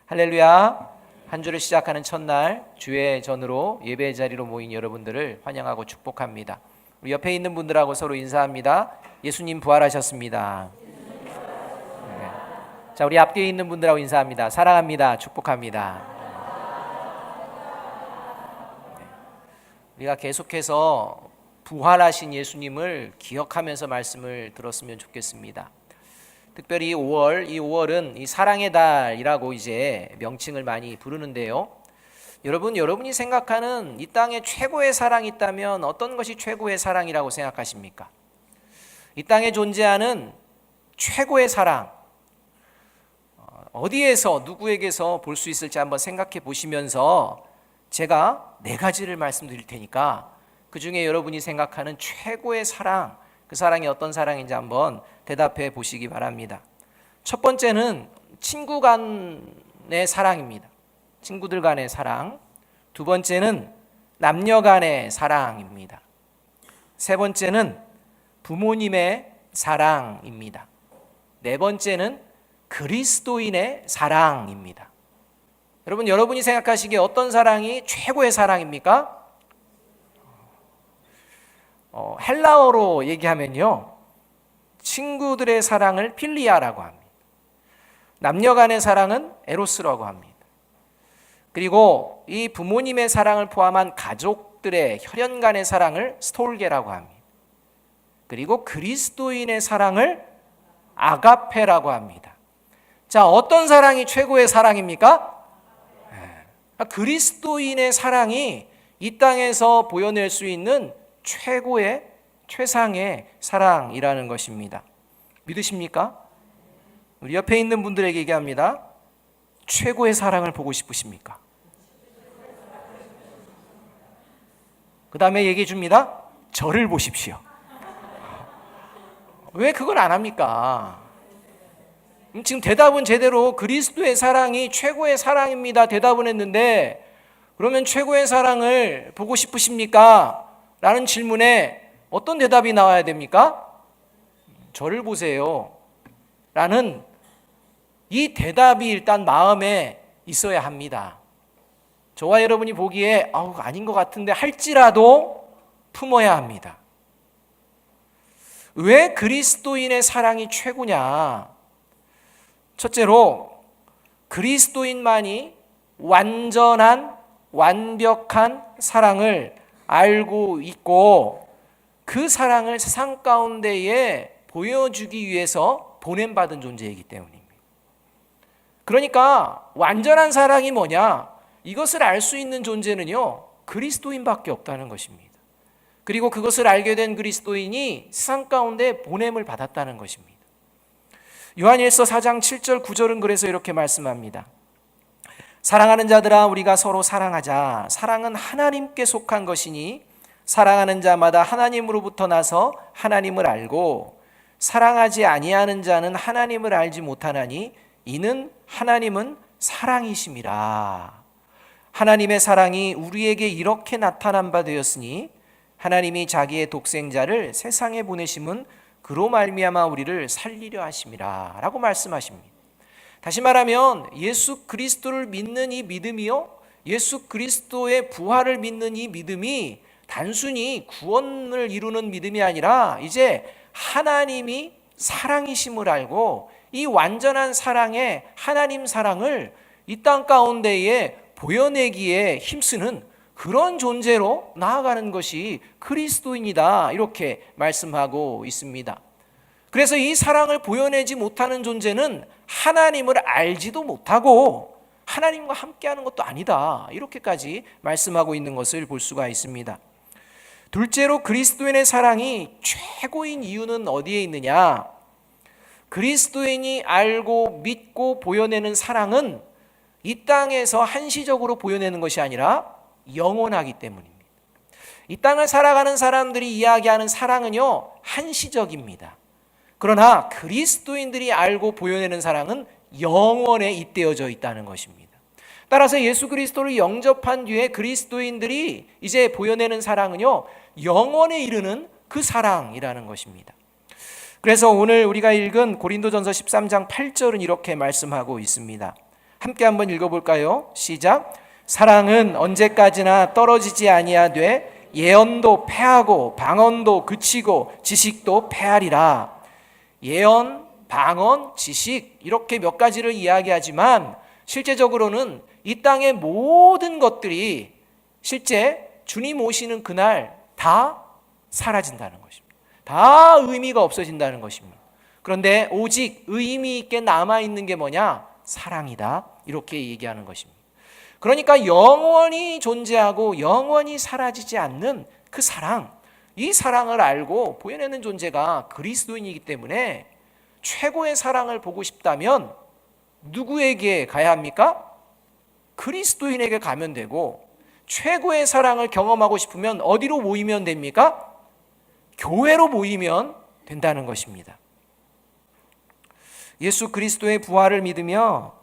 할렐루야. 한 주를 시작하는 첫날 주의 전으로 예배 자리로 모인 여러분들을 환영하고 축복합니다. 우리 옆에 있는 분들하고 서로 인사합니다. 예수님 부활하셨습니다. 네. 자, 우리 앞뒤에 있는 분들하고 인사합니다. 사랑합니다. 축복합니다. 네. 우리가 계속해서 부활하신 예수님을 기억하면서 말씀을 들었으면 좋겠습니다. 특별히 이 5월은 이 사랑의 달이라고 이제 명칭을 많이 부르는데요. 여러분이 생각하는 이 땅에 최고의 사랑이 있다면 어떤 것이 최고의 사랑이라고 생각하십니까? 이 땅에 존재하는 최고의 사랑, 어디에서 누구에게서 볼 수 있을지 한번 생각해 보시면서 제가 4가지를 말씀드릴 테니까 그 중에 여러분이 생각하는 최고의 사랑, 그 사랑이 어떤 사랑인지 한번 대답해 보시기 바랍니다. 첫 번째는 친구 간의 사랑입니다. 친구들 간의 사랑. 두 번째는 남녀 간의 사랑입니다. 세 번째는 부모님의 사랑입니다. 네 번째는 그리스도인의 사랑입니다. 여러분이 생각하시기에 어떤 사랑이 최고의 사랑입니까? 헬라어로 얘기하면요, 친구들의 사랑을 필리아라고 합니다. 남녀 간의 사랑은 에로스라고 합니다. 그리고 이 부모님의 사랑을 포함한 가족들의 혈연 간의 사랑을 스톨게라고 합니다. 그리고 그리스도인의 사랑을 아가페라고 합니다. 자, 어떤 사랑이 최고의 사랑입니까? 그리스도인의 사랑이 이 땅에서 보여낼 수 있는 최고의 최상의 사랑이라는 것입니다. 믿으십니까? 우리 옆에 있는 분들에게 얘기합니다. 최고의 사랑을 보고 싶으십니까? 그 다음에 얘기해 줍니다. 저를 보십시오. 왜 그걸 안 합니까? 지금 대답은 제대로 그리스도의 사랑이 최고의 사랑입니다 대답은 했는데, 그러면 최고의 사랑을 보고 싶으십니까? 라는 질문에 어떤 대답이 나와야 됩니까? 저를 보세요 라는 이 대답이 일단 마음에 있어야 합니다. 저와 여러분이 보기에 아닌 것 같은데 할지라도 품어야 합니다. 왜 그리스도인의 사랑이 최고냐? 첫째로 그리스도인만이 완벽한 사랑을 알고 있고 그 사랑을 세상 가운데에 보여주기 위해서 보냄받은 존재이기 때문입니다. 그러니까 완전한 사랑이 뭐냐? 이것을 알 수 있는 존재는요, 그리스도인밖에 없다는 것입니다. 그리고 그것을 알게 된 그리스도인이 세상 가운데 보냄을 받았다는 것입니다. 요한일서 4장 7절 9절은 그래서 이렇게 말씀합니다. 사랑하는 자들아, 우리가 서로 사랑하자. 사랑은 하나님께 속한 것이니 사랑하는 자마다 하나님으로부터 나서 하나님을 알고 사랑하지 아니하는 자는 하나님을 알지 못하나니 이는 하나님은 사랑이심이라. 하나님의 사랑이 우리에게 이렇게 나타난 바 되었으니 하나님이 자기의 독생자를 세상에 보내심은 그로 말미암아 우리를 살리려 하심이라 라고 말씀하십니다. 다시 말하면 예수 그리스도를 믿는 이 믿음이요, 예수 그리스도의 부활을 믿는 이 믿음이 단순히 구원을 이루는 믿음이 아니라 이제 하나님이 사랑이심을 알고 이 완전한 사랑의 하나님 사랑을 이 땅 가운데에 보여내기에 힘쓰는 그런 존재로 나아가는 것이 그리스도인이다, 이렇게 말씀하고 있습니다. 그래서 이 사랑을 보여내지 못하는 존재는 하나님을 알지도 못하고 하나님과 함께하는 것도 아니다, 이렇게까지 말씀하고 있는 것을 볼 수가 있습니다. 둘째로 그리스도인의 사랑이 최고인 이유는 어디에 있느냐? 그리스도인이 알고 믿고 보여내는 사랑은 이 땅에서 한시적으로 보여내는 것이 아니라 영원하기 때문입니다. 이 땅을 살아가는 사람들이 이야기하는 사랑은요, 한시적입니다. 그러나 그리스도인들이 알고 보여내는 사랑은 영원에 잇대어져 있다는 것입니다. 따라서 예수 그리스도를 영접한 뒤에 그리스도인들이 이제 보여내는 사랑은요, 영원에 이르는 그 사랑이라는 것입니다. 그래서 오늘 우리가 읽은 고린도전서 13장 8절은 이렇게 말씀하고 있습니다. 함께 한번 읽어볼까요? 시작. 사랑은 언제까지나 떨어지지 아니하되 예언도 패하고 방언도 그치고 지식도 패하리라. 예언, 방언, 지식 이렇게 몇 가지를 이야기하지만 실제적으로는 이 땅의 모든 것들이 실제 주님 오시는 그날 다 사라진다는 것입니다. 다 의미가 없어진다는 것입니다. 그런데 오직 의미 있게 남아있는 게 뭐냐? 사랑이다. 이렇게 얘기하는 것입니다. 그러니까 영원히 존재하고 영원히 사라지지 않는 그 사랑, 이 사랑을 알고 보여내는 존재가 그리스도인이기 때문에 최고의 사랑을 보고 싶다면 누구에게 가야 합니까? 그리스도인에게 가면 되고, 최고의 사랑을 경험하고 싶으면 어디로 모이면 됩니까? 교회로 모이면 된다는 것입니다. 예수 그리스도의 부활을 믿으며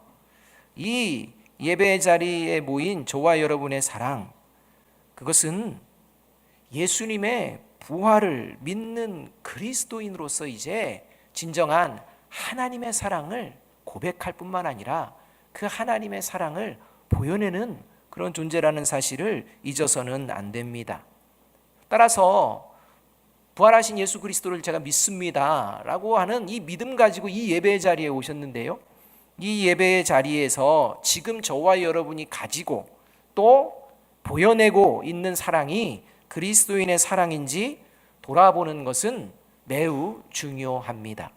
이 예배 자리에 모인 저와 여러분의 사랑, 그것은 예수님의 부활을 믿는 그리스도인으로서 이제 진정한 하나님의 사랑을 고백할 뿐만 아니라 그 하나님의 사랑을 보여내는 그런 존재라는 사실을 잊어서는 안 됩니다. 따라서 부활하신 예수 그리스도를 제가 믿습니다 라고 하는 이 믿음 가지고 이 예배의 자리에 오셨는데요, 이 예배의 자리에서 지금 저와 여러분이 가지고 또 보여내고 있는 사랑이 그리스도인의 사랑인지 돌아보는 것은 매우 중요합니다.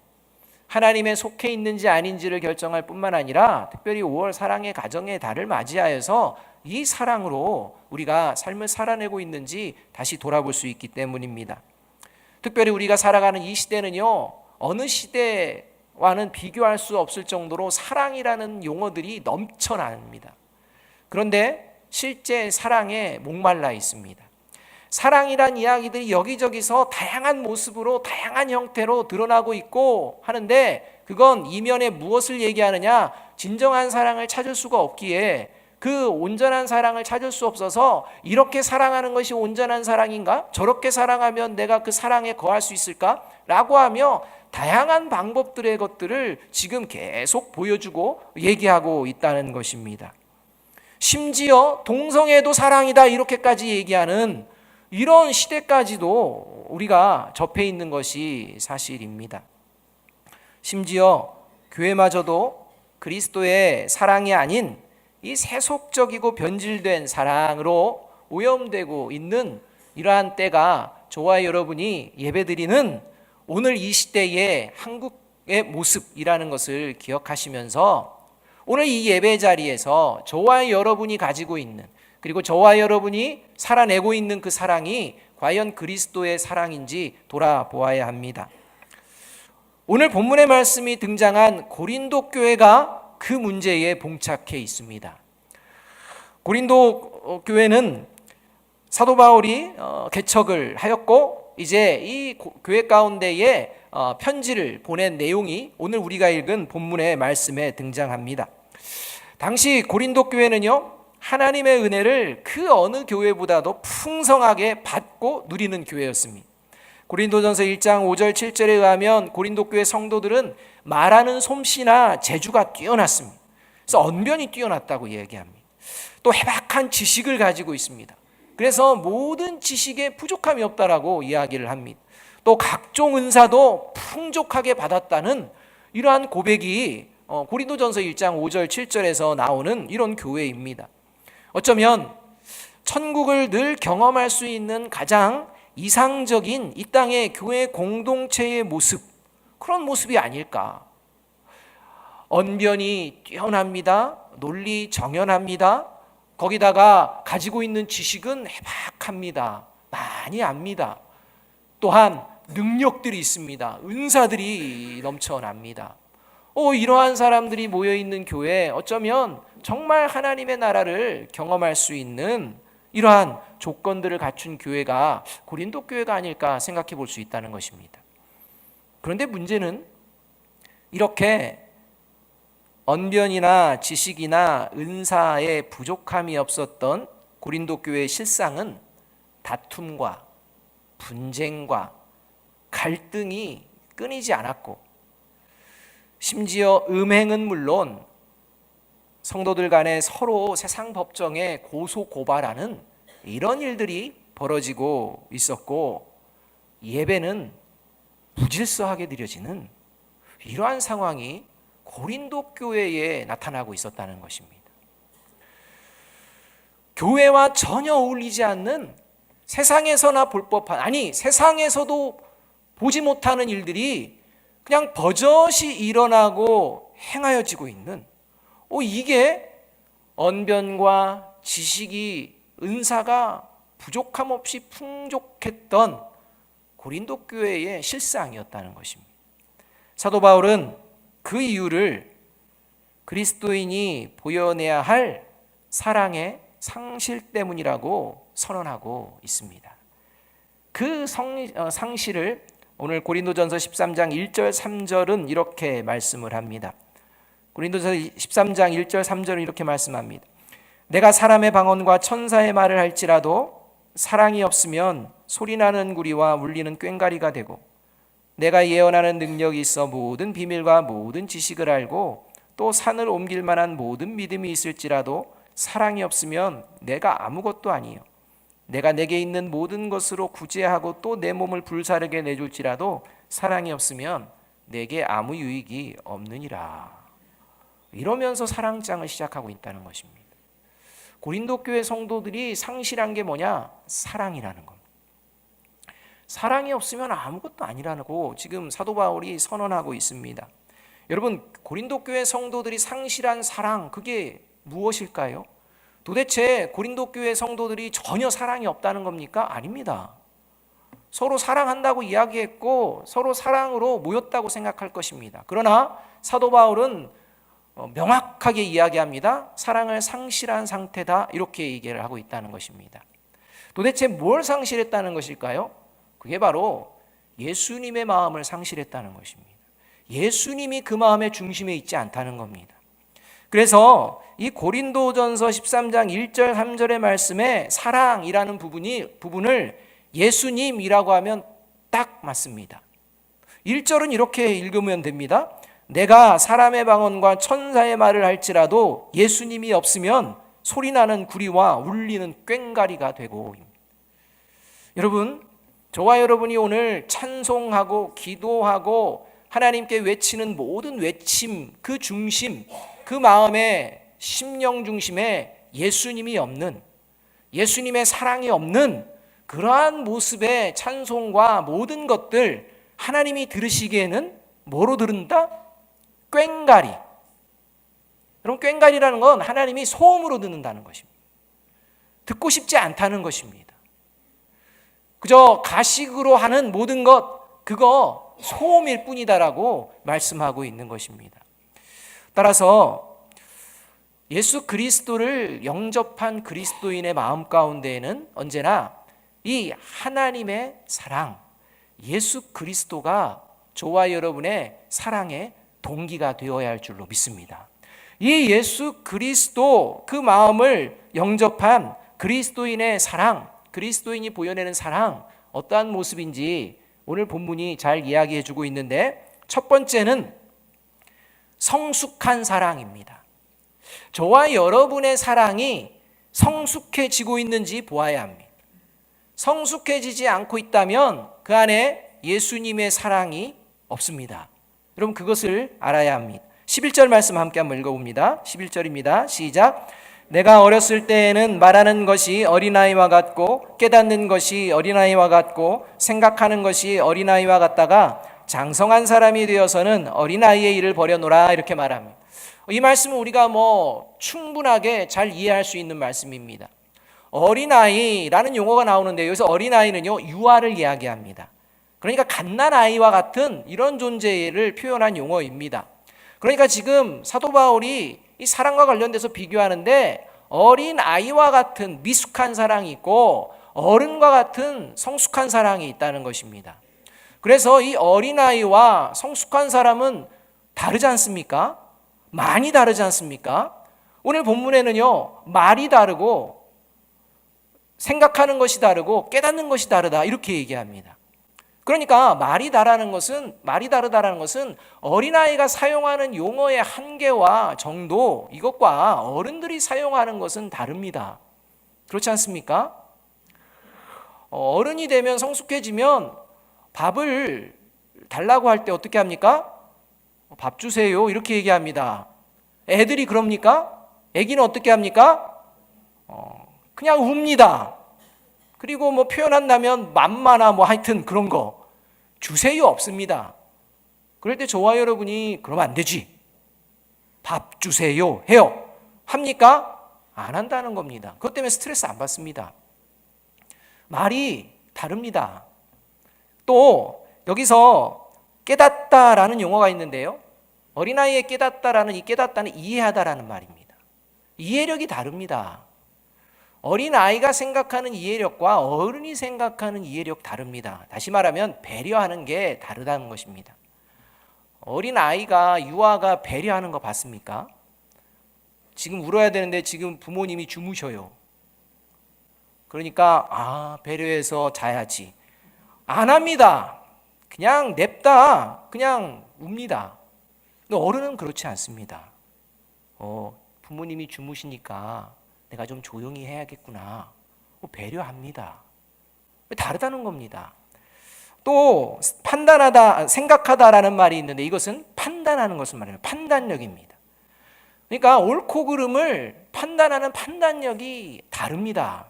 하나님에 속해 있는지 아닌지를 결정할 뿐만 아니라 특별히 5월 사랑의 가정의 달을 맞이하여서 이 사랑으로 우리가 삶을 살아내고 있는지 다시 돌아볼 수 있기 때문입니다. 특별히 우리가 살아가는 이 시대는요, 어느 시대와는 비교할 수 없을 정도로 사랑이라는 용어들이 넘쳐납니다. 그런데 실제 사랑에 목말라 있습니다. 사랑이란 이야기들이 여기저기서 다양한 모습으로 다양한 형태로 드러나고 있고 하는데, 그건 이면에 무엇을 얘기하느냐? 진정한 사랑을 찾을 수가 없기에 그 온전한 사랑을 찾을 수 없어서 이렇게 사랑하는 것이 온전한 사랑인가? 저렇게 사랑하면 내가 그 사랑에 거할 수 있을까? 라고 하며 다양한 방법들의 것들을 지금 계속 보여주고 얘기하고 있다는 것입니다. 심지어 동성애도 사랑이다 이렇게까지 얘기하는 이런 시대까지도 우리가 접해 있는 것이 사실입니다. 심지어 교회마저도 그리스도의 사랑이 아닌 이 세속적이고 변질된 사랑으로 오염되고 있는 이러한 때가 저와 여러분이 예배드리는 오늘 이 시대의 한국의 모습이라는 것을 기억하시면서 오늘 이 예배 자리에서 저와 여러분이 가지고 있는, 그리고 저와 여러분이 살아내고 있는 그 사랑이 과연 그리스도의 사랑인지 돌아보아야 합니다. 오늘 본문의 말씀이 등장한 고린도 교회가 그 문제에 봉착해 있습니다. 고린도 교회는 사도 바울이 개척을 하였고 이제 이 교회 가운데에 편지를 보낸 내용이 오늘 우리가 읽은 본문의 말씀에 등장합니다. 당시 고린도 교회는요, 하나님의 은혜를 그 어느 교회보다도 풍성하게 받고 누리는 교회였습니다. 고린도전서 1장 5절 7절에 의하면 고린도 교회 성도들은 말하는 솜씨나 재주가 뛰어났습니다. 그래서 언변이 뛰어났다고 얘기합니다. 또 해박한 지식을 가지고 있습니다. 그래서 모든 지식에 부족함이 없다라고 이야기를 합니다. 또 각종 은사도 풍족하게 받았다는 이러한 고백이 고린도전서 1장 5절 7절에서 나오는 이런 교회입니다. 어쩌면 천국을 늘 경험할 수 있는 가장 이상적인 이 땅의 교회 공동체의 모습, 그런 모습이 아닐까. 언변이 뛰어납니다. 논리 정연합니다. 거기다가 가지고 있는 지식은 해박합니다. 많이 압니다. 또한 능력들이 있습니다. 은사들이 넘쳐납니다. 이러한 사람들이 모여있는 교회, 어쩌면 정말 하나님의 나라를 경험할 수 있는 이러한 조건들을 갖춘 교회가 고린도 교회가 아닐까 생각해 볼 수 있다는 것입니다. 그런데 문제는 이렇게 언변이나 지식이나 은사에 부족함이 없었던 고린도 교회의 실상은 다툼과 분쟁과 갈등이 끊이지 않았고, 심지어 음행은 물론 성도들 간에 서로 세상 법정에 고소 고발하는 이런 일들이 벌어지고 있었고, 예배는 부질서하게 드려지는 이러한 상황이 고린도 교회에 나타나고 있었다는 것입니다. 교회와 전혀 어울리지 않는, 세상에서나 볼 법한, 아니 세상에서도 보지 못하는 일들이 그냥 버젓이 일어나고 행하여지고 있는, 이게 언변과 지식이, 은사가 부족함 없이 풍족했던 고린도 교회의 실상이었다는 것입니다. 사도 바울은 그 이유를 그리스도인이 보여내야 할 사랑의 상실 때문이라고 선언하고 있습니다. 그 상실을 오늘 고린도전서 13장 1절 3절은 이렇게 말씀을 합니다. 고린도전서 13장 1절 3절은 이렇게 말씀합니다. 내가 사람의 방언과 천사의 말을 할지라도 사랑이 없으면 소리나는 구리와 울리는 꽹과리가 되고, 내가 예언하는 능력이 있어 모든 비밀과 모든 지식을 알고 또 산을 옮길 만한 모든 믿음이 있을지라도 사랑이 없으면 내가 아무것도 아니요. 내가 내게 있는 모든 것으로 구제하고 또 내 몸을 불사르게 내줄지라도 사랑이 없으면 내게 아무 유익이 없느니라. 이러면서 사랑장을 시작하고 있다는 것입니다. 고린도 교회 성도들이 상실한 게 뭐냐? 사랑이라는 겁니다. 사랑이 없으면 아무것도 아니라고 지금 사도 바울이 선언하고 있습니다. 여러분, 고린도 교회 성도들이 상실한 사랑, 그게 무엇일까요? 도대체 고린도 교회 성도들이 전혀 사랑이 없다는 겁니까? 아닙니다. 서로 사랑한다고 이야기했고 서로 사랑으로 모였다고 생각할 것입니다. 그러나 사도 바울은 명확하게 이야기합니다. 사랑을 상실한 상태다, 이렇게 얘기를 하고 있다는 것입니다. 도대체 뭘 상실했다는 것일까요? 그게 바로 예수님의 마음을 상실했다는 것입니다. 예수님이 그 마음의 중심에 있지 않다는 겁니다. 그래서 이 고린도전서 13장 1절 3절의 말씀에 사랑이라는 부분을 예수님이라고 하면 딱 맞습니다. 1절은 이렇게 읽으면 됩니다. 내가 사람의 방언과 천사의 말을 할지라도 예수님이 없으면 소리나는 구리와 울리는 꽹과리가 되고. 여러분, 저와 여러분이 오늘 찬송하고 기도하고 하나님께 외치는 모든 외침, 그 중심, 그 마음의 심령 중심에 예수님이 없는, 예수님의 사랑이 없는 그러한 모습의 찬송과 모든 것들, 하나님이 들으시기에는 뭐로 들은다? 꽹과리. 여러분, 꽹과리라는 건 하나님이 소음으로 듣는다는 것입니다. 듣고 싶지 않다는 것입니다. 그저 가식으로 하는 모든 것, 그거 소음일 뿐이다라고 말씀하고 있는 것입니다. 따라서 예수 그리스도를 영접한 그리스도인의 마음 가운데에는 언제나 이 하나님의 사랑, 예수 그리스도가 저와 여러분의 사랑의 동기가 되어야 할 줄로 믿습니다. 이 예수 그리스도, 그 마음을 영접한 그리스도인의 사랑, 그리스도인이 보여내는 사랑, 어떠한 모습인지 오늘 본문이 잘 이야기해 주고 있는데, 첫 번째는 성숙한 사랑입니다. 저와 여러분의 사랑이 성숙해지고 있는지 보아야 합니다. 성숙해지지 않고 있다면 그 안에 예수님의 사랑이 없습니다. 여러분, 그것을 알아야 합니다. 11절 말씀 함께 한번 읽어봅니다. 11절입니다. 시작. 내가 어렸을 때에는 말하는 것이 어린아이와 같고 깨닫는 것이 어린아이와 같고 생각하는 것이 어린아이와 같다가 장성한 사람이 되어서는 어린아이의 일을 버려놓으라, 이렇게 말합니다. 이 말씀은 우리가 충분하게 잘 이해할 수 있는 말씀입니다. 어린아이라는 용어가 나오는데, 여기서 어린아이는요, 유아를 이야기합니다. 그러니까 갓난아이와 같은 이런 존재를 표현한 용어입니다. 그러니까 지금 사도 바울이 이 사랑과 관련돼서 비교하는데, 어린아이와 같은 미숙한 사랑이 있고 어른과 같은 성숙한 사랑이 있다는 것입니다. 그래서 이 어린아이와 성숙한 사람은 다르지 않습니까? 많이 다르지 않습니까? 오늘 본문에는요, 말이 다르고 생각하는 것이 다르고 깨닫는 것이 다르다, 이렇게 얘기합니다. 그러니까 말이 다르다라는 것은 어린아이가 사용하는 용어의 한계와 정도, 이것과 어른들이 사용하는 것은 다릅니다. 그렇지 않습니까? 어른이 되면, 성숙해지면 밥을 달라고 할 때 어떻게 합니까? 밥 주세요 이렇게 얘기합니다. 애들이 그럽니까? 애기는 어떻게 합니까? 그냥 웁니다. 그리고 뭐 표현한다면 맘마나 뭐 하여튼 그런 거 주세요 없습니다. 그럴 때 저와 여러분이 그러면 안 되지, 밥 주세요 해요. 합니까? 안 한다는 겁니다. 그것 때문에 스트레스 안 받습니다. 말이 다릅니다. 또 여기서 깨닫다라는 용어가 있는데요, 어린아이의 깨닫다라는 이 깨닫다는 이해하다라는 말입니다. 이해력이 다릅니다. 어린아이가 생각하는 이해력과 어른이 생각하는 이해력 다릅니다. 다시 말하면 배려하는 게 다르다는 것입니다. 어린아이가, 유아가 배려하는 거 봤습니까? 지금 울어야 되는데 지금 부모님이 주무셔요. 그러니까 배려해서 자야지. 안 합니다. 그냥 냅다 그냥 웁니다. 근데 어른은 그렇지 않습니다. 부모님이 주무시니까 내가 좀 조용히 해야겠구나. 배려합니다. 다르다는 겁니다. 또 판단하다, 생각하다라는 말이 있는데 이것은 판단하는 것을 말해요. 판단력입니다. 그러니까 옳고 그름을 판단하는 판단력이 다릅니다.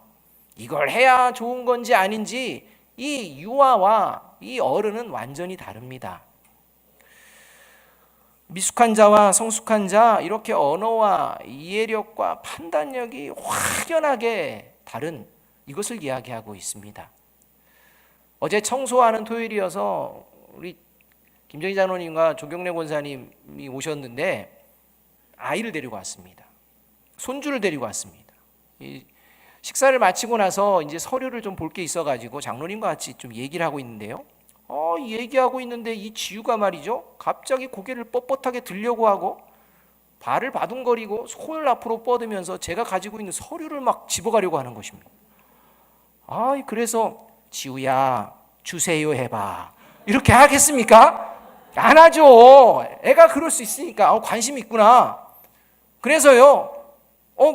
이걸 해야 좋은 건지 아닌지 이 유아와 이 어른은 완전히 다릅니다. 미숙한 자와 성숙한 자, 이렇게 언어와 이해력과 판단력이 확연하게 다른 이것을 이야기하고 있습니다. 어제 청소하는 토요일이어서 우리 김정희 장로님과 조경래 권사님이 오셨는데 아이를 데리고 왔습니다. 손주를 데리고 왔습니다. 식사를 마치고 나서 이제 서류를 좀 볼 게 있어가지고 장로님과 같이 좀 얘기를 하고 있는데요. 얘기하고 있는데 이 지우가 말이죠, 갑자기 고개를 뻣뻣하게 들려고 하고 발을 바둥거리고 손을 앞으로 뻗으면서 제가 가지고 있는 서류를 막 집어가려고 하는 것입니다. 그래서 지우야 주세요 해봐, 이렇게 하겠습니까? 안 하죠. 애가 그럴 수 있으니까 관심 있구나. 그래서요,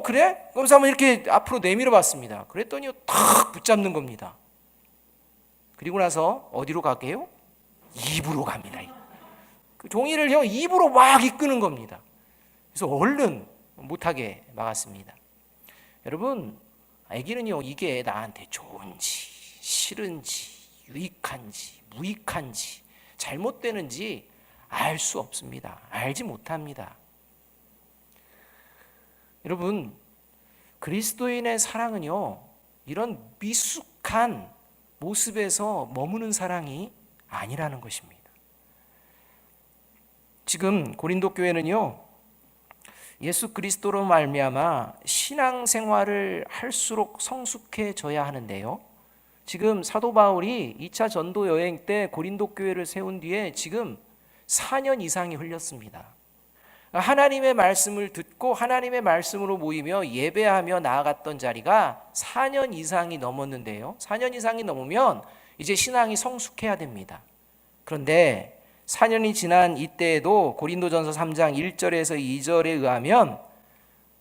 그래? 그래서 한번 이렇게 앞으로 내밀어 봤습니다. 그랬더니 탁 붙잡는 겁니다. 그리고 나서 어디로 가게요? 입으로 갑니다. 그 종이를 입으로 막 이끄는 겁니다. 그래서 얼른 못하게 막았습니다. 여러분, 아기는요, 이게 나한테 좋은지 싫은지 유익한지 무익한지 잘못되는지 알 수 없습니다. 알지 못합니다. 여러분, 그리스도인의 사랑은요, 이런 미숙한 모습에서 머무는 사랑이 아니라는 것입니다. 지금 고린도 교회는요, 예수 그리스도로 말미암아 신앙생활을 할수록 성숙해져야 하는데요, 지금 사도 바울이 2차 전도 여행 때 고린도 교회를 세운 뒤에 지금 4년 이상이 흘렸습니다. 하나님의 말씀을 듣고 하나님의 말씀으로 모이며 예배하며 나아갔던 자리가 4년 이상이 넘었는데요, 4년 이상이 넘으면 이제 신앙이 성숙해야 됩니다. 그런데 4년이 지난 이때에도 고린도전서 3장 1절에서 2절에 의하면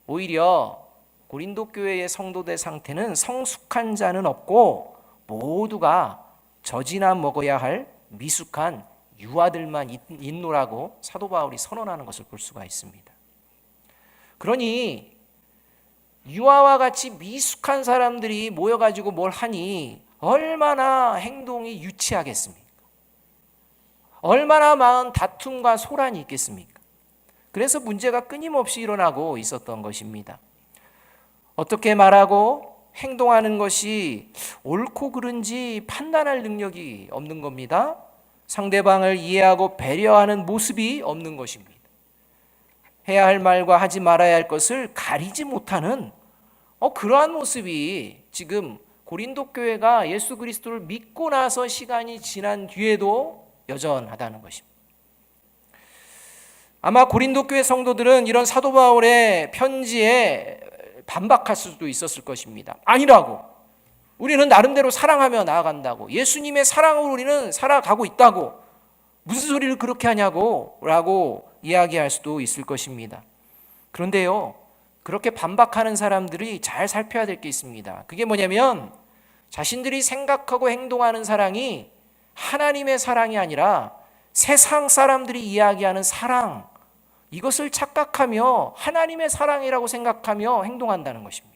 오히려 고린도 교회의 성도들 상태는 성숙한 자는 없고 모두가 젖이나 먹어야 할 미숙한 유아들만 있노라고 사도 바울이 선언하는 것을 볼 수가 있습니다. 그러니 유아와 같이 미숙한 사람들이 모여가지고 뭘 하니 얼마나 행동이 유치하겠습니까? 얼마나 많은 다툼과 소란이 있겠습니까? 그래서 문제가 끊임없이 일어나고 있었던 것입니다. 어떻게 말하고 행동하는 것이 옳고 그른지 판단할 능력이 없는 겁니다. 상대방을 이해하고 배려하는 모습이 없는 것입니다. 해야 할 말과 하지 말아야 할 것을 가리지 못하는 그러한 모습이 지금 고린도 교회가 예수 그리스도를 믿고 나서 시간이 지난 뒤에도 여전하다는 것입니다. 아마 고린도 교회 성도들은 이런 사도 바울의 편지에 반박할 수도 있었을 것입니다. 아니라고, 우리는 나름대로 사랑하며 나아간다고, 예수님의 사랑으로 우리는 살아가고 있다고, 무슨 소리를 그렇게 하냐고 라고 이야기할 수도 있을 것입니다. 그런데요, 그렇게 반박하는 사람들이 잘 살펴야 될 게 있습니다. 그게 뭐냐면 자신들이 생각하고 행동하는 사랑이 하나님의 사랑이 아니라 세상 사람들이 이야기하는 사랑, 이것을 착각하며 하나님의 사랑이라고 생각하며 행동한다는 것입니다.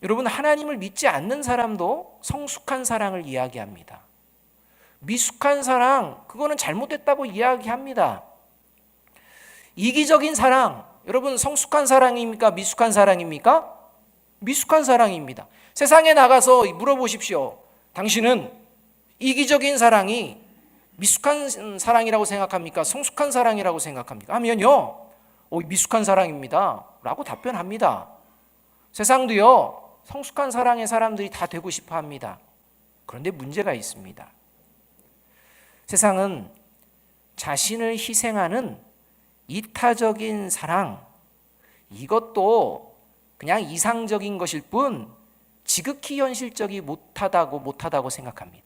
여러분, 하나님을 믿지 않는 사람도 성숙한 사랑을 이야기합니다. 미숙한 사랑, 그거는 잘못됐다고 이야기합니다. 이기적인 사랑, 여러분 성숙한 사랑입니까? 미숙한 사랑입니까? 미숙한 사랑입니다. 세상에 나가서 물어보십시오. 당신은 이기적인 사랑이 미숙한 사랑이라고 생각합니까? 성숙한 사랑이라고 생각합니까? 하면요, 미숙한 사랑입니다 라고 답변합니다. 세상도요, 성숙한 사랑의 사람들이 다 되고 싶어 합니다. 그런데 문제가 있습니다. 세상은 자신을 희생하는 이타적인 사랑, 이것도 그냥 이상적인 것일 뿐 지극히 현실적이 못하다고 생각합니다.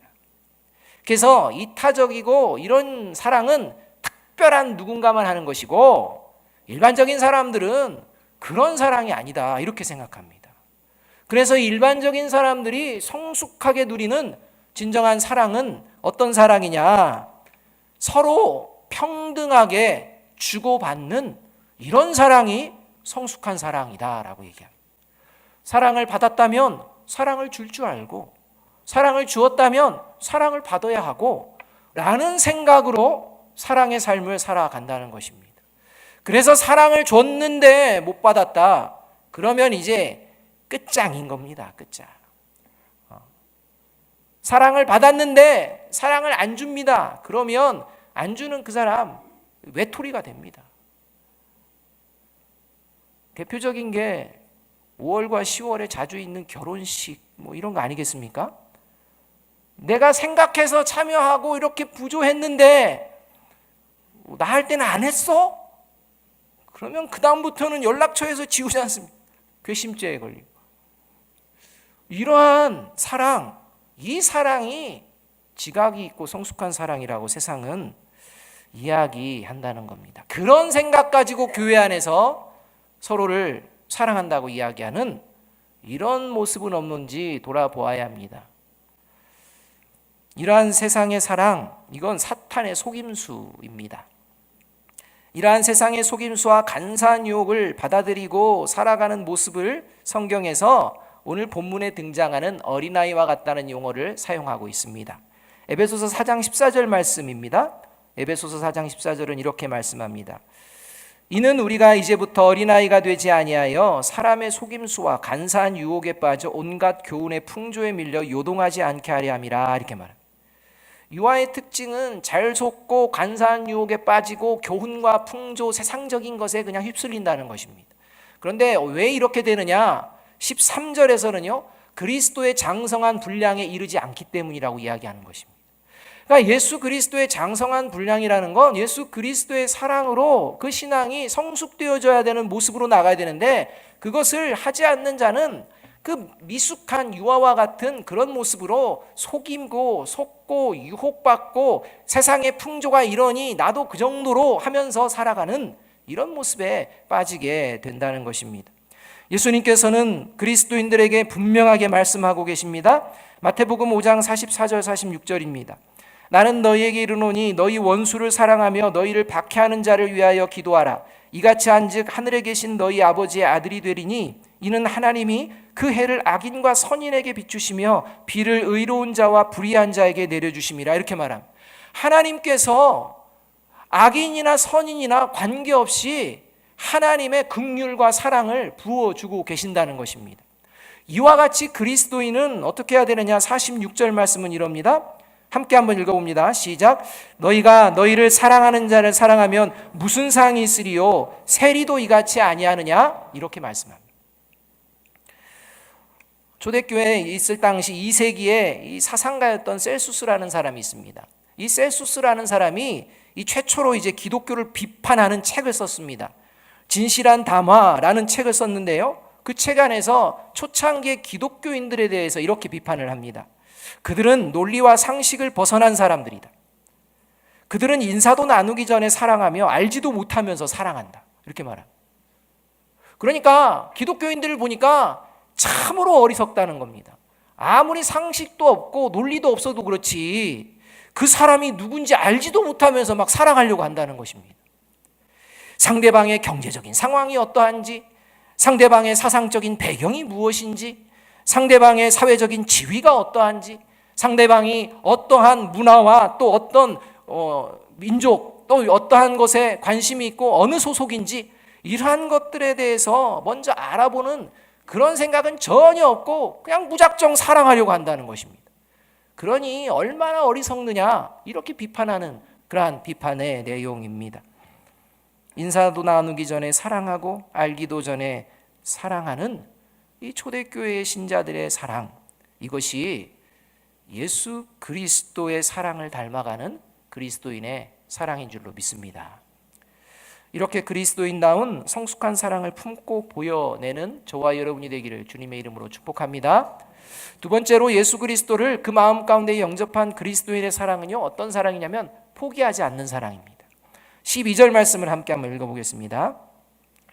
그래서 이타적이고 이런 사랑은 특별한 누군가만 하는 것이고 일반적인 사람들은 그런 사랑이 아니다, 이렇게 생각합니다. 그래서 일반적인 사람들이 성숙하게 누리는 진정한 사랑은 어떤 사랑이냐? 서로 평등하게 주고받는 이런 사랑이 성숙한 사랑이다라고 얘기합니다. 사랑을 받았다면 사랑을 줄 줄 알고, 사랑을 주었다면 사랑을 받아야 하고 라는 생각으로 사랑의 삶을 살아간다는 것입니다. 그래서 사랑을 줬는데 못 받았다, 그러면 이제 끝장인 겁니다. 끝장. 사랑을 받았는데 사랑을 안 줍니다. 그러면 안 주는 그 사람 외톨이가 됩니다. 대표적인 게 5월과 10월에 자주 있는 결혼식 이런 거 아니겠습니까? 내가 생각해서 참여하고 이렇게 부조했는데 나 할 때는 안 했어? 그러면 그 다음부터는 연락처에서 지우지 않습니다. 괘씸죄에 걸리고. 이러한 사랑, 이 사랑이 지각이 있고 성숙한 사랑이라고 세상은 이야기한다는 겁니다. 그런 생각 가지고 교회 안에서 서로를 사랑한다고 이야기하는 이런 모습은 없는지 돌아보아야 합니다. 이러한 세상의 사랑, 이건 사탄의 속임수입니다. 이러한 세상의 속임수와 간사한 유혹을 받아들이고 살아가는 모습을 성경에서 오늘 본문에 등장하는 어린아이와 같다는 용어를 사용하고 있습니다. 에베소서 4장 14절 말씀입니다. 에베소서 4장 14절은 이렇게 말씀합니다. 이는 우리가 이제부터 어린아이가 되지 아니하여 사람의 속임수와 간사한 유혹에 빠져 온갖 교훈의 풍조에 밀려 요동하지 않게 하려 함이라, 이렇게 말합니다. 유아의 특징은 잘 속고 간사한 유혹에 빠지고 교훈과 풍조, 세상적인 것에 그냥 휩쓸린다는 것입니다. 그런데 왜 이렇게 되느냐? 13절에서는요, 그리스도의 장성한 분량에 이르지 않기 때문이라고 이야기하는 것입니다. 그러니까 예수 그리스도의 장성한 분량이라는 건 예수 그리스도의 사랑으로 그 신앙이 성숙되어져야 되는 모습으로 나가야 되는데, 그것을 하지 않는 자는 그 미숙한 유아와 같은 그런 모습으로 속이고 속고 유혹받고 세상의 풍조가 이러니 나도 그 정도로 하면서 살아가는 이런 모습에 빠지게 된다는 것입니다. 예수님께서는 그리스도인들에게 분명하게 말씀하고 계십니다. 마태복음 5장 44절 46절입니다. 나는 너희에게 이르노니 너희 원수를 사랑하며 너희를 박해하는 자를 위하여 기도하라. 이같이 한즉 하늘에 계신 너희 아버지의 아들이 되리니 이는 하나님이 그 해를 악인과 선인에게 비추시며 비를 의로운 자와 불의한 자에게 내려주심이라, 이렇게 말합니다. 하나님께서 악인이나 선인이나 관계없이 하나님의 긍휼과 사랑을 부어주고 계신다는 것입니다. 이와 같이 그리스도인은 어떻게 해야 되느냐? 46절 말씀은 이럽니다. 함께 한번 읽어봅니다. 시작. 너희가 너희를 사랑하는 자를 사랑하면 무슨 상이 있으리요? 세리도 이같이 아니하느냐? 이렇게 말씀합니다. 초대교회에 있을 당시 2세기에 이 사상가였던 셀수스라는 사람이 있습니다. 이 셀수스라는 사람이 이 최초로 이제 기독교를 비판하는 책을 썼습니다. 진실한 담화라는 책을 썼는데요, 그 그 책 안에서 초창기의 기독교인들에 대해서 이렇게 비판을 합니다. 그들은 논리와 상식을 벗어난 사람들이다. 그들은 인사도 나누기 전에 사랑하며 알지도 못하면서 사랑한다. 이렇게 말합니다. 그러니까 기독교인들을 보니까 참으로 어리석다는 겁니다. 아무리 상식도 없고 논리도 없어도 그렇지 그 사람이 누군지 알지도 못하면서 막 사랑하려고 한다는 것입니다. 상대방의 경제적인 상황이 어떠한지, 상대방의 사상적인 배경이 무엇인지, 상대방의 사회적인 지위가 어떠한지, 상대방이 어떠한 문화와 또 어떤 민족 또 어떠한 것에 관심이 있고 어느 소속인지 이러한 것들에 대해서 먼저 알아보는 그런 생각은 전혀 없고 그냥 무작정 사랑하려고 한다는 것입니다. 그러니 얼마나 어리석느냐 이렇게 비판하는 그러한 비판의 내용입니다. 인사도 나누기 전에 사랑하고 알기도 전에 사랑하는 이 초대교회의 신자들의 사랑, 이것이 예수 그리스도의 사랑을 닮아가는 그리스도인의 사랑인 줄로 믿습니다. 이렇게 그리스도인다운 성숙한 사랑을 품고 보여내는 저와 여러분이 되기를 주님의 이름으로 축복합니다. 두 번째로 예수 그리스도를 그 마음 가운데 영접한 그리스도인의 사랑은요, 어떤 사랑이냐면 포기하지 않는 사랑입니다. 12절 말씀을 함께 한번 읽어보겠습니다.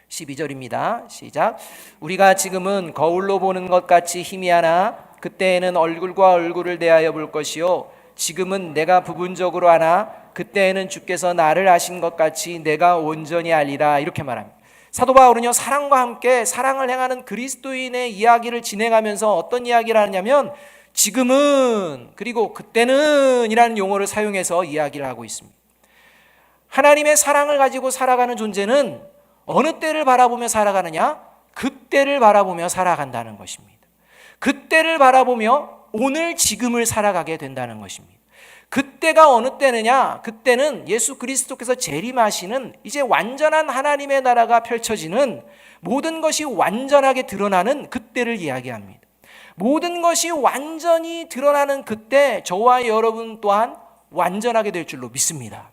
12절입니다. 시작. 우리가 지금은 거울로 보는 것 같이 희미하나 그때에는 얼굴과 얼굴을 대하여 볼 것이요 지금은 내가 부분적으로 하나 그때에는 주께서 나를 아신 것 같이 내가 온전히 알리라. 이렇게 말합니다. 사도 바울은요, 사랑과 함께 사랑을 행하는 그리스도인의 이야기를 진행하면서 어떤 이야기를 하냐면 지금은 그리고 그때는 이라는 용어를 사용해서 이야기를 하고 있습니다. 하나님의 사랑을 가지고 살아가는 존재는 어느 때를 바라보며 살아가느냐? 그때를 바라보며 살아간다는 것입니다. 그때를 바라보며 오늘 지금을 살아가게 된다는 것입니다. 그때가 어느 때느냐? 그때는 예수 그리스도께서 재림하시는 이제 완전한 하나님의 나라가 펼쳐지는 모든 것이 완전하게 드러나는 그때를 이야기합니다. 모든 것이 완전히 드러나는 그때 저와 여러분 또한 완전하게 될 줄로 믿습니다.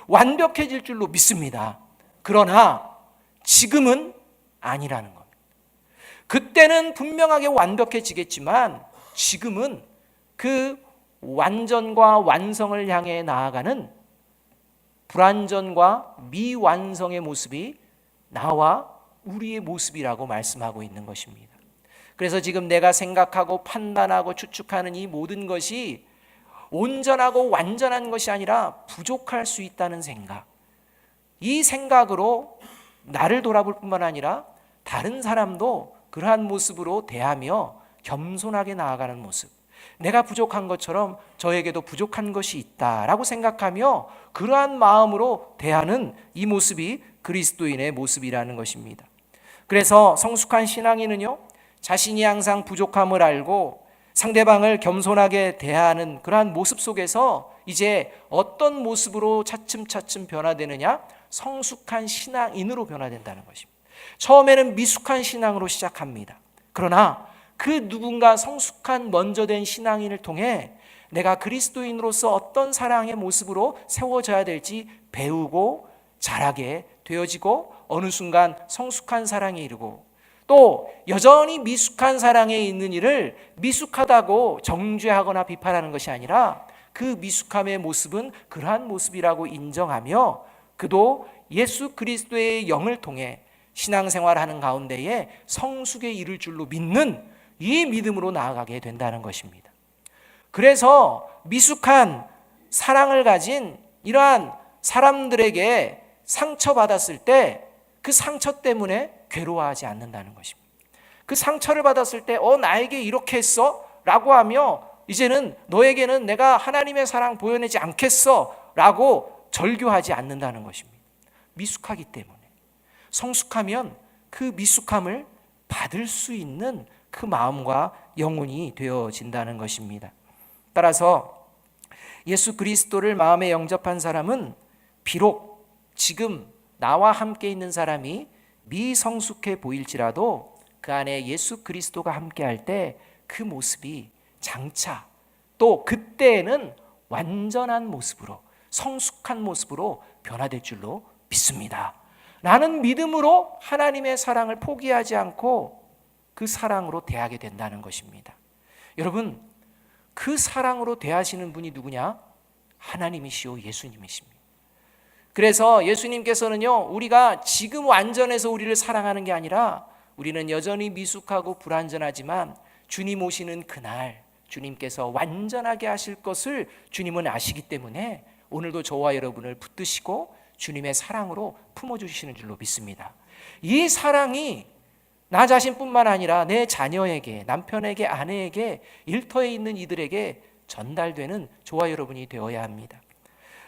완벽해질 줄로 믿습니다. 그러나 지금은 아니라는 겁니다. 그때는 분명하게 완벽해지겠지만 지금은 그 완전과 완성을 향해 나아가는 불완전과 미완성의 모습이 나와 우리의 모습이라고 말씀하고 있는 것입니다. 그래서 지금 내가 생각하고 판단하고 추측하는 이 모든 것이 온전하고 완전한 것이 아니라 부족할 수 있다는 생각, 이 생각으로 나를 돌아볼 뿐만 아니라 다른 사람도 그러한 모습으로 대하며 겸손하게 나아가는 모습, 내가 부족한 것처럼 저에게도 부족한 것이 있다라고 생각하며 그러한 마음으로 대하는 이 모습이 그리스도인의 모습이라는 것입니다. 그래서 성숙한 신앙인은요, 자신이 항상 부족함을 알고 상대방을 겸손하게 대하는 그러한 모습 속에서 이제 어떤 모습으로 차츰차츰 변화되느냐? 성숙한 신앙인으로 변화된다는 것입니다. 처음에는 미숙한 신앙으로 시작합니다. 그러나 그 누군가 성숙한 먼저 된 신앙인을 통해 내가 그리스도인으로서 어떤 사랑의 모습으로 세워져야 될지 배우고 자라게 되어지고 어느 순간 성숙한 사랑에 이르고 또 여전히 미숙한 사랑에 있는 이를 미숙하다고 정죄하거나 비판하는 것이 아니라 그 미숙함의 모습은 그러한 모습이라고 인정하며 그도 예수 그리스도의 영을 통해 신앙생활하는 가운데에 성숙에 이를 줄로 믿는 이 믿음으로 나아가게 된다는 것입니다. 그래서 미숙한 사랑을 가진 이러한 사람들에게 상처받았을 때 그 상처 때문에 괴로워하지 않는다는 것입니다. 그 상처를 받았을 때 나에게 이렇게 했어? 라고 하며 이제는 너에게는 내가 하나님의 사랑 보여내지 않겠어 라고 절교하지 않는다는 것입니다. 미숙하기 때문에. 성숙하면 그 미숙함을 받을 수 있는 그 마음과 영혼이 되어진다는 것입니다. 따라서 예수 그리스도를 마음에 영접한 사람은 비록 지금 나와 함께 있는 사람이 미성숙해 보일지라도 그 안에 예수 그리스도가 함께 할 때 그 모습이 장차 또 그때에는 완전한 모습으로 성숙한 모습으로 변화될 줄로 믿습니다. 나는 믿음으로 하나님의 사랑을 포기하지 않고 그 사랑으로 대하게 된다는 것입니다. 여러분, 그 사랑으로 대하시는 분이 누구냐? 하나님이시오 예수님이십니다. 그래서 예수님께서는요, 우리가 지금 완전해서 우리를 사랑하는 게 아니라 우리는 여전히 미숙하고 불완전하지만 주님 오시는 그날 주님께서 완전하게 하실 것을 주님은 아시기 때문에 오늘도 저와 여러분을 붙드시고 주님의 사랑으로 품어주시는 줄로 믿습니다. 이 사랑이 나 자신뿐만 아니라 내 자녀에게, 남편에게, 아내에게, 일터에 있는 이들에게 전달되는 저와 여러분이 되어야 합니다.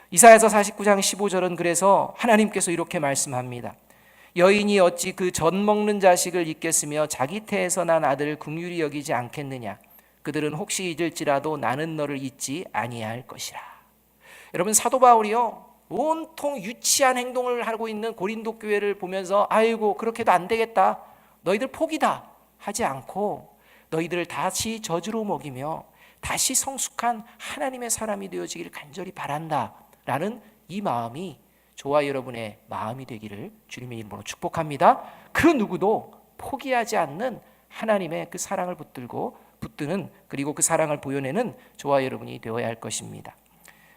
이사야서 49장 15절은 그래서 하나님께서 이렇게 말씀합니다. 여인이 어찌 그 젖 먹는 자식을 잊겠으며 자기 태에서 난 아들을 긍휼히 여기지 않겠느냐. 그들은 혹시 잊을지라도 나는 너를 잊지 아니할 것이라. 여러분, 사도 바울이요, 온통 유치한 행동을 하고 있는 고린도 교회를 보면서 아이고 그렇게도 안 되겠다, 너희들 포기다 하지 않고 너희들을 다시 저주로 먹이며 다시 성숙한 하나님의 사람이 되어지기를 간절히 바란다 라는 이 마음이 저와 여러분의 마음이 되기를 주님의 이름으로 축복합니다. 그 누구도 포기하지 않는 하나님의 그 사랑을 붙드는 그리고 그 사랑을 보여내는 저와 여러분이 되어야 할 것입니다.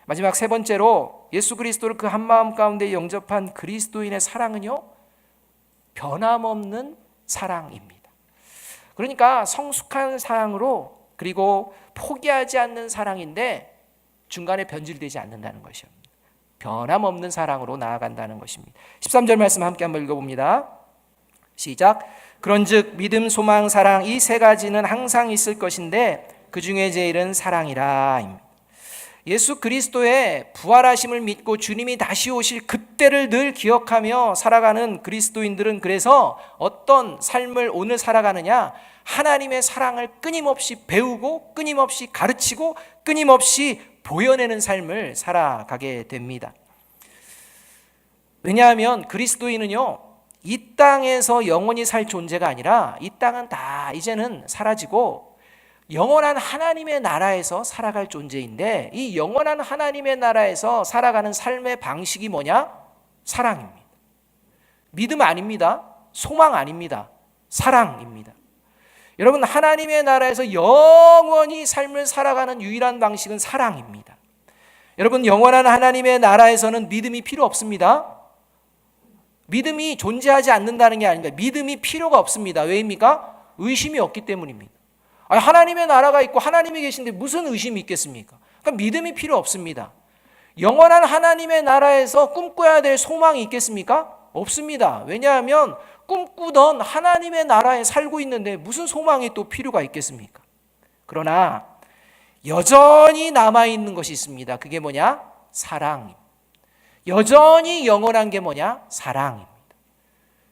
마지막 세 번째로 예수 그리스도를 그 한마음 가운데 영접한 그리스도인의 사랑은요, 변함없는 사랑입니다. 그러니까 성숙한 사랑으로 그리고 포기하지 않는 사랑인데 중간에 변질되지 않는다는 것이요. 변함없는 사랑으로 나아간다는 것입니다. 13절 말씀 함께 한번 읽어봅니다. 시작. 그런즉 믿음, 소망, 사랑 이 세 가지는 항상 있을 것인데 그 중에 제일은 사랑이라. 예수 그리스도의 부활하심을 믿고 주님이 다시 오실 그때를 늘 기억하며 살아가는 그리스도인들은 그래서 어떤 삶을 오늘 살아가느냐? 하나님의 사랑을 끊임없이 배우고 끊임없이 가르치고 끊임없이 보여내는 삶을 살아가게 됩니다. 왜냐하면 그리스도인은요, 이 땅에서 영원히 살 존재가 아니라 이 땅은 다 이제는 사라지고 영원한 하나님의 나라에서 살아갈 존재인데, 이 영원한 하나님의 나라에서 살아가는 삶의 방식이 뭐냐? 사랑입니다. 믿음 아닙니다. 소망 아닙니다. 사랑입니다. 여러분, 하나님의 나라에서 영원히 삶을 살아가는 유일한 방식은 사랑입니다. 여러분, 영원한 하나님의 나라에서는 믿음이 필요 없습니다. 믿음이 존재하지 않는다는 게 아닙니다. 믿음이 필요가 없습니다. 왜입니까? 의심이 없기 때문입니다. 하나님의 나라가 있고 하나님이 계신데 무슨 의심이 있겠습니까? 그러니까 믿음이 필요 없습니다. 영원한 하나님의 나라에서 꿈꿔야 될 소망이 있겠습니까? 없습니다. 왜냐하면 꿈꾸던 하나님의 나라에 살고 있는데 무슨 소망이 또 필요가 있겠습니까? 그러나 여전히 남아있는 것이 있습니다. 그게 뭐냐? 사랑입니다. 여전히 영원한 게 뭐냐? 사랑입니다.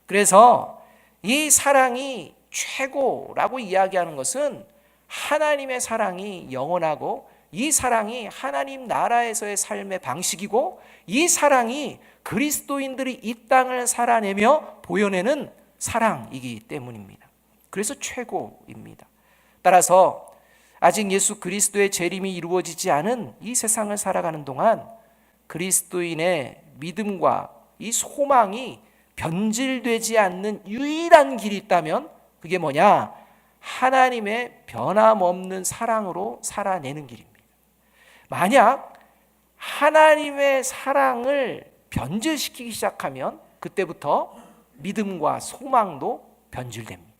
그래서 이 사랑이 최고라고 이야기하는 것은 하나님의 사랑이 영원하고 이 사랑이 하나님 나라에서의 삶의 방식이고 이 사랑이 그리스도인들이 이 땅을 살아내며 보여내는 사랑이기 때문입니다. 그래서 최고입니다. 따라서 아직 예수 그리스도의 재림이 이루어지지 않은 이 세상을 살아가는 동안 그리스도인의 믿음과 이 소망이 변질되지 않는 유일한 길이 있다면 그게 뭐냐? 하나님의 변함없는 사랑으로 살아내는 길입니다. 만약 하나님의 사랑을 변질시키기 시작하면 그때부터 믿음과 소망도 변질됩니다.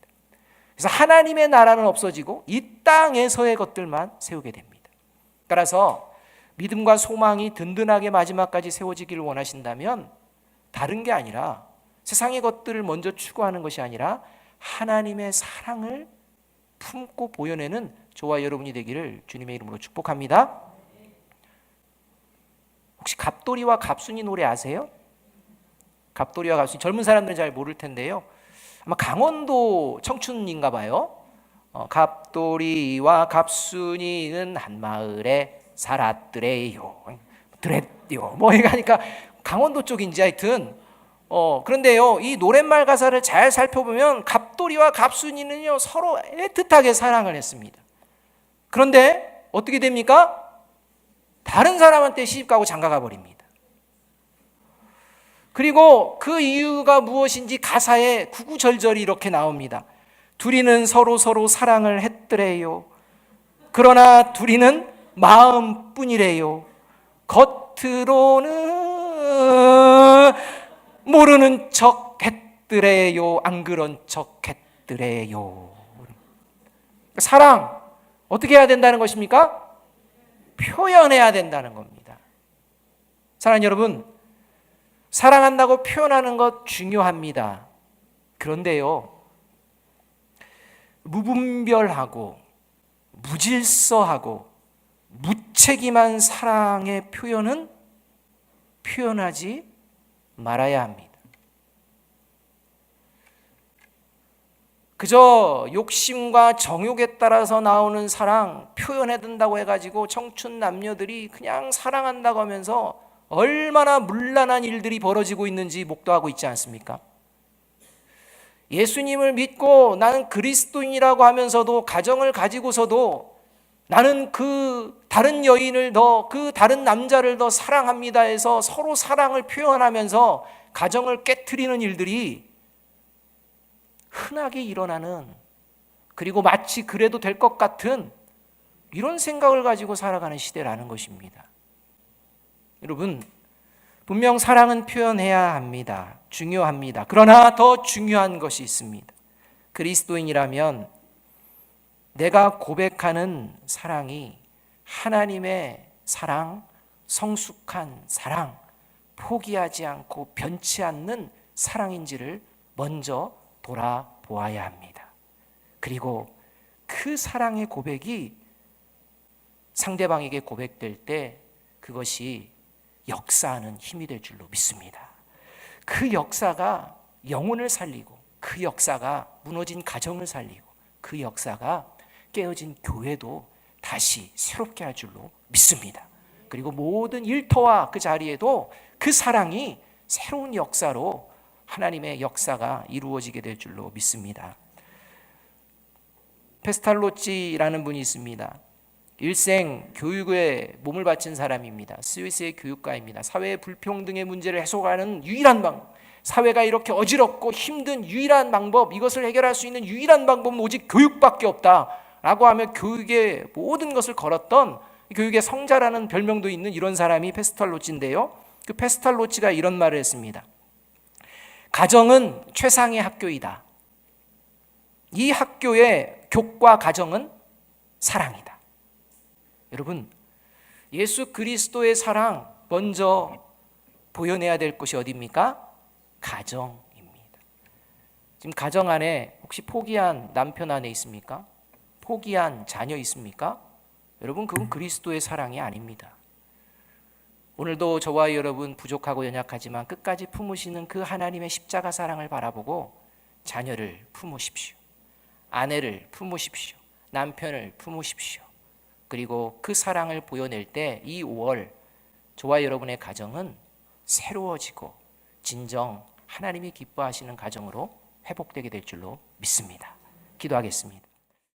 그래서 하나님의 나라는 없어지고 이 땅에서의 것들만 세우게 됩니다. 따라서 믿음과 소망이 든든하게 마지막까지 세워지기를 원하신다면 다른 게 아니라 세상의 것들을 먼저 추구하는 것이 아니라 하나님의 사랑을 품고 보여내는 저와 여러분이 되기를 주님의 이름으로 축복합니다. 혹시 갑돌이와 갑순이 노래 아세요? 갑돌이와 갑순이, 젊은 사람들은 잘 모를 텐데요. 아마 강원도 청춘인가 봐요. 갑돌이와 갑순이는 한 마을에 살았더래요. 드랬요. 뭐 이러니까 강원도 쪽인지 하여튼. 그런데요, 이 노랫말 가사를 잘 살펴보면 갑돌이와 갑순이는요 서로 애틋하게 사랑을 했습니다. 그런데 어떻게 됩니까? 다른 사람한테 시집가고 장가가 버립니다. 그리고 그 이유가 무엇인지 가사에 구구절절이 이렇게 나옵니다. 둘이는 서로 사랑을 했더래요. 그러나 둘이는 마음뿐이래요. 겉으로는 모르는 척 했더래요. 안 그런 척 했더래요. 사랑 어떻게 해야 된다는 것입니까? 표현해야 된다는 겁니다. 사랑하는 여러분, 사랑한다고 표현하는 것 중요합니다. 그런데요, 무분별하고 무질서하고 무책임한 사랑의 표현은 표현하지 말아야 합니다. 그저 욕심과 정욕에 따라서 나오는 사랑 표현해 둔다고 해가지고 청춘 남녀들이 그냥 사랑한다고 하면서 얼마나 문란한 일들이 벌어지고 있는지 목도하고 있지 않습니까? 예수님을 믿고 나는 그리스도인이라고 하면서도 가정을 가지고서도 나는 그 다른 여인을 더, 그 다른 남자를 더 사랑합니다 해서 서로 사랑을 표현하면서 가정을 깨트리는 일들이 흔하게 일어나는, 그리고 마치 그래도 될 것 같은 이런 생각을 가지고 살아가는 시대라는 것입니다. 여러분, 분명 사랑은 표현해야 합니다. 중요합니다. 그러나 더 중요한 것이 있습니다. 그리스도인이라면 내가 고백하는 사랑이 하나님의 사랑, 성숙한 사랑, 포기하지 않고 변치 않는 사랑인지를 먼저 돌아보아야 합니다. 그리고 그 사랑의 고백이 상대방에게 고백될 때 그것이 역사하는 힘이 될 줄로 믿습니다. 그 역사가 영혼을 살리고, 그 역사가 무너진 가정을 살리고, 그 역사가 깨어진 교회도 다시 새롭게 할 줄로 믿습니다. 그리고 모든 일터와 그 자리에도 그 사랑이 새로운 역사로 하나님의 역사가 이루어지게 될 줄로 믿습니다. 페스탈로치라는 분이 있습니다. 일생 교육에 몸을 바친 사람입니다. 스위스의 교육가입니다. 사회의 불평등의 문제를 해소하는 유일한 방법, 사회가 이렇게 어지럽고 힘든 유일한 방법, 이것을 해결할 수 있는 유일한 방법은 오직 교육밖에 없다라고 하며 교육의 모든 것을 걸었던, 교육의 성자라는 별명도 있는 이런 사람이 페스탈로치인데요, 그 페스탈로치가 이런 말을 했습니다. 가정은 최상의 학교이다. 이 학교의 교과 가정은 사랑이다. 여러분, 예수 그리스도의 사랑 먼저 보여내야 될 곳이 어디입니까? 가정입니다. 지금 가정 안에 혹시 포기한 남편 안에 있습니까? 포기한 자녀 있습니까? 여러분, 그건 그리스도의 사랑이 아닙니다. 오늘도 저와 여러분 부족하고 연약하지만 끝까지 품으시는 그 하나님의 십자가 사랑을 바라보고 자녀를 품으십시오. 아내를 품으십시오. 남편을 품으십시오. 그리고 그 사랑을 보여낼 때 이 5월 저와 여러분의 가정은 새로워지고 진정 하나님이 기뻐하시는 가정으로 회복되게 될 줄로 믿습니다. 기도하겠습니다.